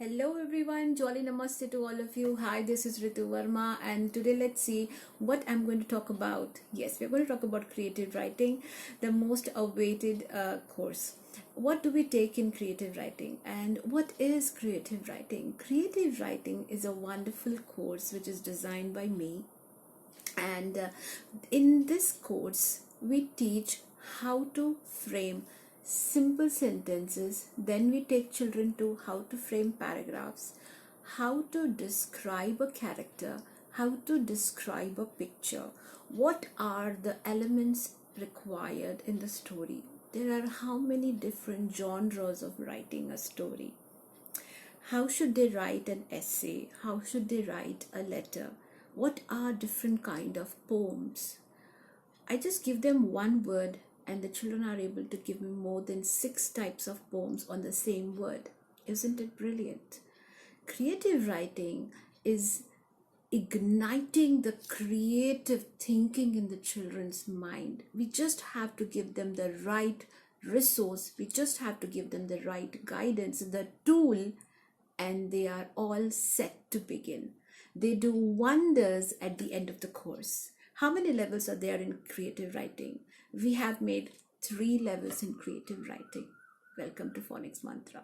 Hello everyone, jolly namaste to all of you. Hi, this is Ritu Verma, and today let's see what I'm going to talk about. Yes, we're going to talk about creative writing, the most awaited course. What do we take in creative writing, and what is creative writing? Creative writing is a wonderful course which is designed by me, and in this course we teach how to frame simple sentences. Then we take children to how to frame paragraphs, how to describe a character, how to describe a picture, what are the elements required in the story. There are how many different genres of writing a story. How should they write an essay? How should they write a letter? What are different kind of poems? I just give them one word and the children are able to give me more than 6 types of poems on the same word. Isn't it brilliant? Creative writing is igniting the creative thinking in the children's mind. We just have to give them the right resource. We just have to give them the right guidance, the tool, and they are all set to begin. They do wonders at the end of the course. How many levels are there in creative writing? We have made 3 levels in creative writing. Welcome to Phonics Mantra.